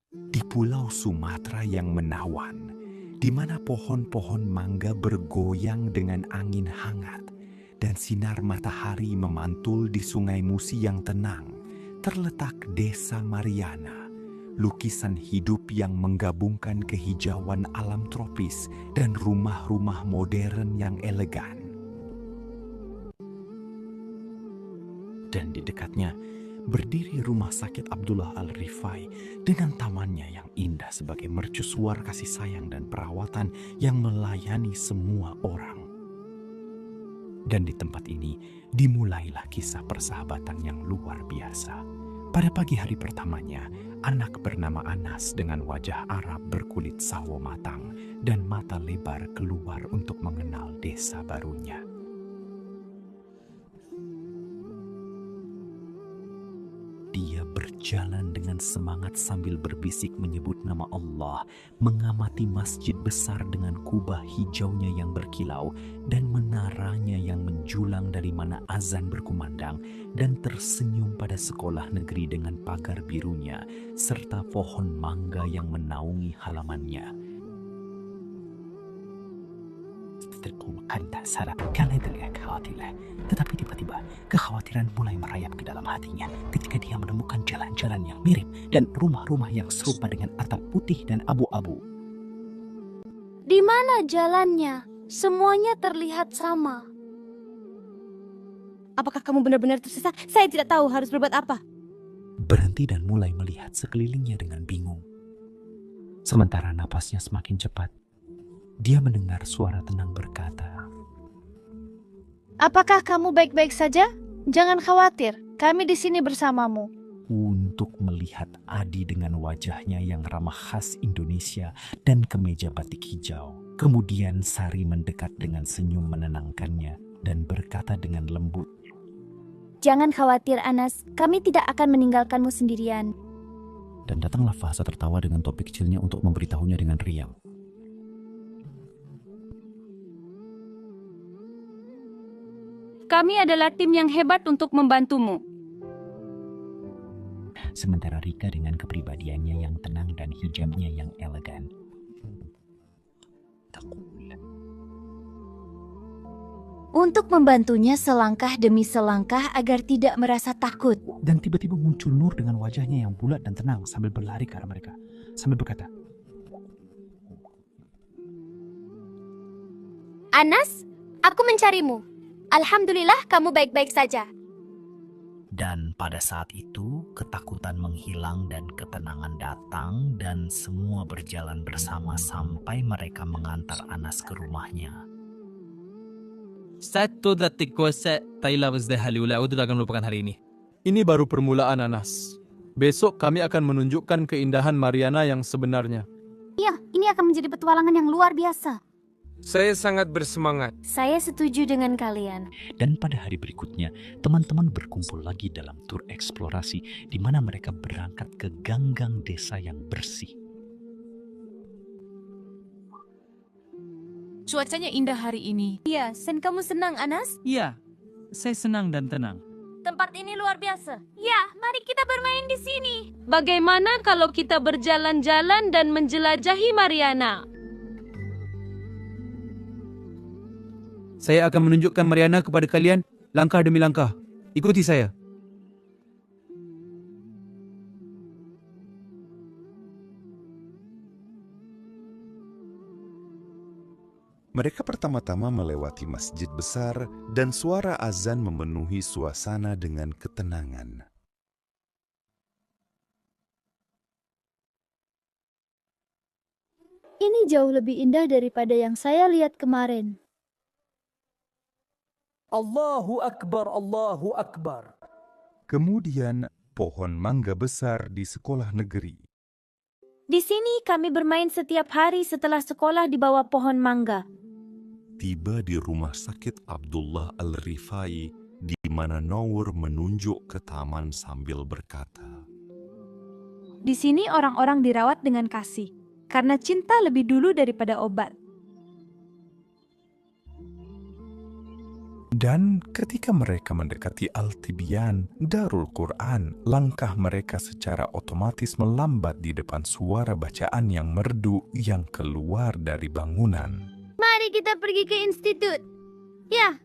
Di pulau Sumatera yang menawan, di mana pohon-pohon mangga bergoyang dengan angin hangat dan sinar matahari memantul di Sungai Musi yang tenang, terletak Desa Mariana, lukisan hidup yang menggabungkan kehijauan alam tropis dan rumah-rumah modern yang elegan. Dan di dekatnya berdiri Rumah Sakit Abdullah Al-Rifai dengan tamannya yang indah sebagai mercusuar kasih sayang dan perawatan yang melayani semua orang. Dan di tempat ini dimulailah kisah persahabatan yang luar biasa. Pada pagi hari pertamanya, anak bernama Anas dengan wajah Arab berkulit sawo matang dan mata lebar keluar untuk mengenal desa barunya. Dia berjalan dengan semangat sambil berbisik menyebut nama Allah, mengamati masjid besar dengan kubah hijaunya yang berkilau dan menaranya yang menjulang dari mana azan berkumandang, dan tersenyum pada sekolah negeri dengan pagar birunya serta pohon mangga yang menaungi halamannya. Tetapi tiba-tiba kekhawatiran mulai merayap ke dalam hatinya ketika dia menemukan jalan-jalan yang mirip dan rumah-rumah yang serupa dengan atap putih dan abu-abu. Di mana jalannya? Semuanya terlihat sama. Apakah kamu benar-benar tersesat? Saya tidak tahu harus berbuat apa. Berhenti dan mulai melihat sekelilingnya dengan bingung. Sementara napasnya semakin cepat, dia mendengar suara tenang berkata, Apakah kamu baik-baik saja? Jangan khawatir, kami di sini bersamamu. untuk melihat Adi dengan wajahnya yang ramah khas Indonesia dan kemeja batik hijau. Kemudian Sari mendekat dengan senyum menenangkannya dan berkata dengan lembut, Jangan khawatir Anas, kami tidak akan meninggalkanmu sendirian. dan datanglah Fahsa tertawa dengan topi kecilnya untuk memberitahunya dengan riang. Kami adalah tim yang hebat untuk membantumu. Sementara Rika dengan kepribadiannya yang tenang dan hijabnya yang elegan. Untuk membantunya selangkah demi selangkah agar tidak merasa takut. Dan tiba-tiba muncul Nur dengan wajahnya yang bulat dan tenang sambil berlari ke arah mereka. Sambil berkata, Anas, aku mencarimu. Alhamdulillah kamu baik-baik saja. dan pada saat itu ketakutan menghilang dan ketenangan datang dan semua berjalan bersama sampai mereka mengantar Anas ke rumahnya. Satu detik kuasa Thailand Wazdahali Ula'ud akan melupakan hari ini. Ini baru permulaan, Anas. Besok kami akan menunjukkan keindahan Mariana yang sebenarnya. Iya, ini akan menjadi petualangan yang luar biasa. Saya sangat bersemangat. Saya setuju dengan kalian. Dan pada hari berikutnya, teman-teman berkumpul lagi dalam tur eksplorasi di mana mereka berangkat ke ganggang desa yang bersih. Cuacanya indah hari ini. Iya, Sen kamu senang Anas? Iya, saya senang dan tenang. Tempat ini luar biasa. Ya, mari kita bermain di sini. Bagaimana kalau kita berjalan-jalan dan menjelajahi Mariana? Saya akan menunjukkan Mariana kepada kalian langkah demi langkah. Ikuti saya. Mereka pertama-tama melewati masjid besar dan suara azan memenuhi suasana dengan ketenangan. Ini jauh lebih indah daripada yang saya lihat kemarin. Allahu Akbar, Allahu Akbar. Kemudian pohon mangga besar di sekolah negeri. Di sini kami bermain setiap hari setelah sekolah di bawah pohon mangga. Tiba di Rumah Sakit Abdullah Al-Rifai di mana Nour menunjuk ke taman sambil berkata, Di sini orang-orang dirawat dengan kasih, karena cinta lebih dulu daripada obat. Dan ketika mereka mendekati Al-Tibyan, Darul Quran, langkah mereka secara otomatis melambat di depan suara bacaan yang merdu yang keluar dari bangunan. Mari kita pergi ke institut. Ya,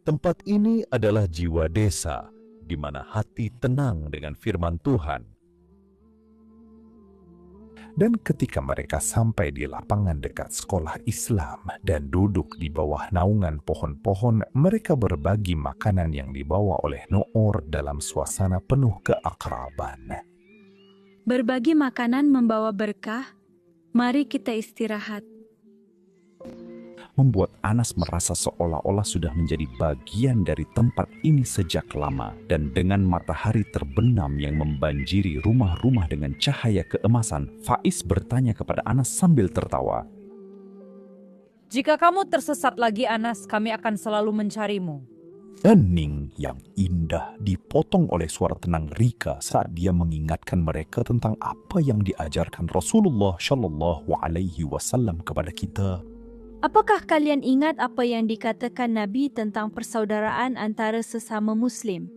Tempat ini adalah jiwa desa, di mana hati tenang dengan firman Tuhan. Dan ketika mereka sampai di lapangan dekat sekolah Islam dan duduk di bawah naungan pohon-pohon, mereka berbagi makanan yang dibawa oleh Noor dalam suasana penuh keakraban. Berbagi makanan membawa berkah. Mari kita istirahat. Membuat Anas merasa seolah-olah sudah menjadi bagian dari tempat ini sejak lama, dan dengan matahari terbenam yang membanjiri rumah-rumah dengan cahaya keemasan, Faiz bertanya kepada Anas sambil tertawa. Jika kamu tersesat lagi, Anas, kami akan selalu mencarimu. Hening yang indah dipotong oleh suara tenang Rika saat dia mengingatkan mereka tentang apa yang diajarkan Rasulullah Shallallahu Alaihi Wasallam kepada kita. apakah kalian ingat apa yang dikatakan Nabi tentang persaudaraan antara sesama Muslim?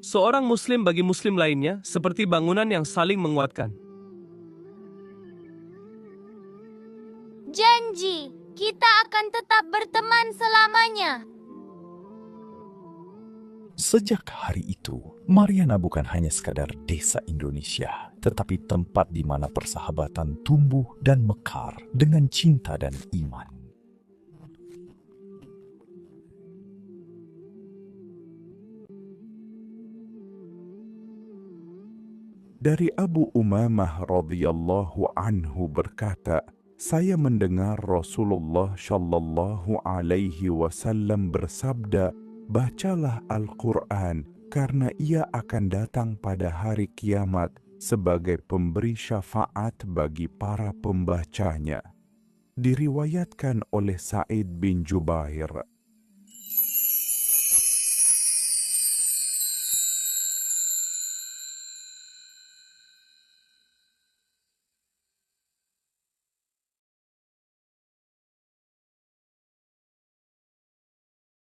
Seorang Muslim bagi Muslim lainnya seperti bangunan yang saling menguatkan. Janji, kita akan tetap berteman selamanya. Sejak hari itu, Mariana bukan hanya sekadar desa Indonesia, tetapi tempat di mana persahabatan tumbuh dan mekar dengan cinta dan iman. Dari Abu Umamah radhiyallahu anhu berkata, saya mendengar Rasulullah Shallallahu Alaihi Wasallam bersabda, bacalah Al-Quran karena ia akan datang pada hari kiamat sebagai pemberi syafaat bagi para pembacanya. Diriwayatkan oleh Sa'id bin Jubair.